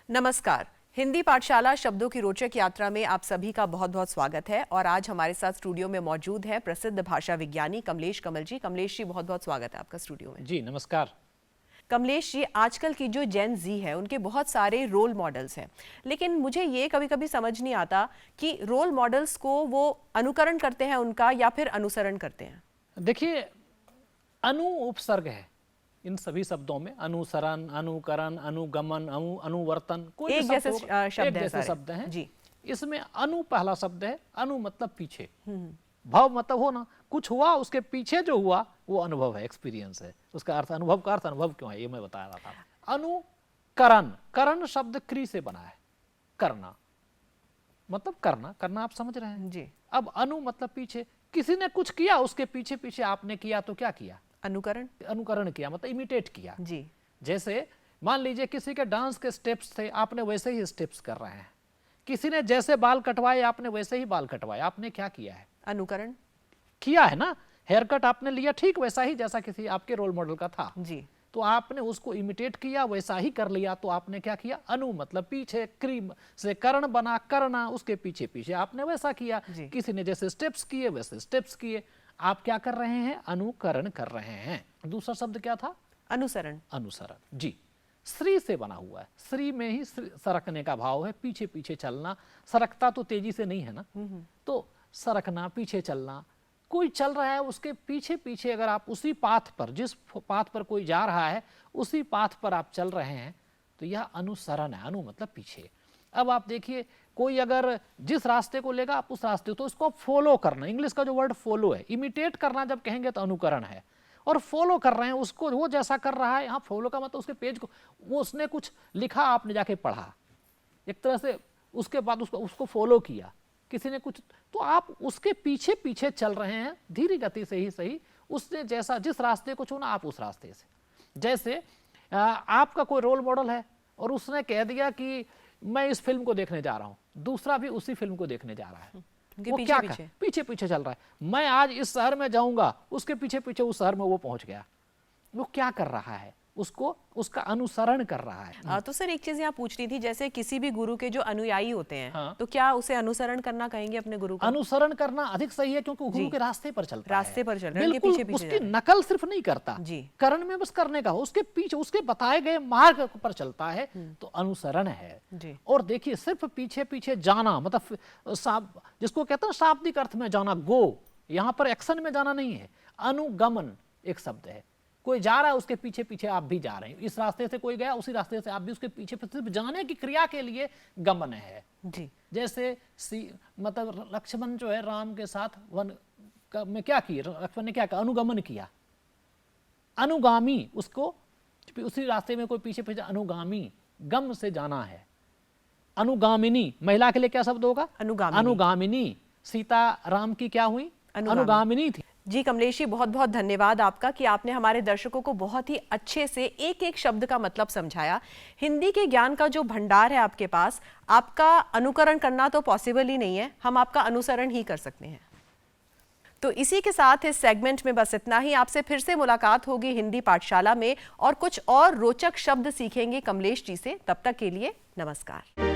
नमस्कार। हिंदी पाठशाला शब्दों की रोचक यात्रा में आप सभी का बहुत बहुत स्वागत है और आज हमारे साथ स्टूडियो में मौजूद है प्रसिद्ध भाषा विज्ञानी कमलेश कमल जी। कमलेश जी, बहुत बहुत स्वागत है आपका स्टूडियो में। जी नमस्कार। कमलेश जी, आजकल की जो जेन जी है उनके बहुत सारे रोल मॉडल्स हैं, लेकिन मुझे ये कभी कभी समझ नहीं आता कि रोल मॉडल्स को वो अनुकरण करते हैं उनका या फिर अनुसरण करते हैं। देखिए, अनु उपसर्ग है इन सभी शब्दों में। अनुसरण, अनुकरण, अनुगमन, अनुवर्तन, कोई एक भी जैसे शब्द एक जैसे सारे। शब्द हैं जी। इसमें अनु पहला शब्द है। अनु मतलब पीछे, भाव मतलब हो ना, कुछ हुआ उसके पीछे जो हुआ वो अनुभव है, एक्सपीरियंस है। उसका अर्थ, अनुभव का अर्थ अनुभव क्यों है ये मैं बता रहा था। अनुकरण, करण शब्द क्री से बना है। करना मतलब करना, करना आप समझ रहे हैं जी। अब अनु मतलब पीछे, किसी ने कुछ किया उसके पीछे पीछे आपने किया तो क्या किया? अनुकरण। अनुकरण किया मतलब इमिटेट किया। जी। जैसे मान लीजिए किसी के डांस के स्टेप्स थे, आपने वैसे ही स्टेप्स कर रहे हैं। किसी ने जैसे बाल कटवाए आपने वैसे ही बाल कटवाए। आपने क्या किया है? अनुकरण किया है ना। हेयर कट आपने लिया ठीक वैसा ही जैसा किसी आपके रोल मॉडल का था। जी। तो आपने उसको इमिटेट किया, वैसा ही कर लिया। तो आपने क्या किया? अनु मतलब पीछे, क्रीम से करण बना, करना, उसके पीछे पीछे आपने वैसा किया। किसी ने जैसे स्टेप्स किए वैसे स्टेप्स किए। आप क्या कर रहे हैं? अनुकरण कर रहे हैं। दूसरा शब्द क्या था? अनुसरण। अनुसरण। जी, श्री से बना हुआ है। श्री में ही सरकने का भाव है, पीछे पीछे चलना। सरकता तो तेजी से नहीं है ना, तो सरकना, पीछे चलना। कोई चल रहा है उसके पीछे पीछे, अगर आप उसी पाथ पर, जिस पाथ पर कोई जा रहा है उसी पाथ पर आप चल रहे हैं तो यह अनुसरण है। अनु मतलब पीछे। अब आप देखिए, कोई अगर जिस रास्ते को लेगा आप उस रास्ते, तो उसको फॉलो करना। इंग्लिश का जो वर्ड फॉलो है, इमिटेट करना जब कहेंगे तो अनुकरण है। और फॉलो कर रहे हैं उसको, वो जैसा कर रहा है। यहाँ फॉलो का मतलब उसके पेज को, वो उसने कुछ लिखा आपने जाके पढ़ा, एक तरह से उसके बाद उसको फॉलो किया। किसी ने कुछ, तो आप उसके पीछे पीछे चल रहे हैं, धीरे गति से ही सही। उसने जैसा, जिस रास्ते को चुना आप उस रास्ते से। जैसे आपका कोई रोल मॉडल है और उसने कह दिया कि मैं इस फिल्म को देखने जा रहा हूं, दूसरा भी उसी फिल्म को देखने जा रहा है। वो क्या कर, पीछे पीछे चल रहा है। मैं आज इस शहर में जाऊंगा, उसके पीछे पीछे उस शहर में वो पहुंच गया। वो क्या कर रहा है? उसको, उसका अनुसरण कर रहा है। तो सर एक चीज यहाँ पूछ रही थी, जैसे किसी भी गुरु के जो अनुयायी होते हैं, हाँ। तो क्या उसे अनुसरण करना कहेंगे अपने गुरु को? अनुसरण करना अधिक सही है, क्योंकि गुरु के रास्ते पर चलता है। रास्ते पर चल रहा है, बिल्कुल पीछे पीछे उसकी नकल सिर्फ नहीं करता। जी। करण में बस करने का हो, उसके पीछे उसके बताए गए मार्ग पर चलता है तो अनुसरण है। जी। और देखिए, सिर्फ पीछे पीछे जाना मतलब जिसको कहते हैं शाब्दिक अर्थ में जाना, गो, यहाँ पर एक्शन में जाना नहीं है। अनुगमन एक शब्द है। कोई जा रहा है उसके पीछे पीछे आप भी जा रहे हैं। इस रास्ते से कोई गया, उसी रास्ते से आप भी उसके पीछे, सिर्फ जाने की क्रिया के लिए गमन है। जी। जैसे मतलब लक्ष्मण जो है राम के साथ वन में क्या किया, लक्ष्मण ने क्या किया? अनुगमन किया। अनुगामी, उसको उसी रास्ते में कोई पीछे पीछे, अनुगामी, गम से जाना है। अनुगामिनी, महिला के लिए क्या शब्द होगा? अनुगामिनी। अनुगामिनी। सीता राम की क्या हुई? अनुगामिनी थी। जी कमलेश जी, बहुत बहुत धन्यवाद आपका कि आपने हमारे दर्शकों को बहुत ही अच्छे से एक एक शब्द का मतलब समझाया। हिंदी के ज्ञान का जो भंडार है आपके पास, आपका अनुकरण करना तो पॉसिबल ही नहीं है, हम आपका अनुसरण ही कर सकते हैं। तो इसी के साथ इस सेगमेंट में बस इतना ही। आपसे फिर से मुलाकात होगी हिंदी पाठशाला में और कुछ और रोचक शब्द सीखेंगे कमलेश जी से। तब तक के लिए नमस्कार।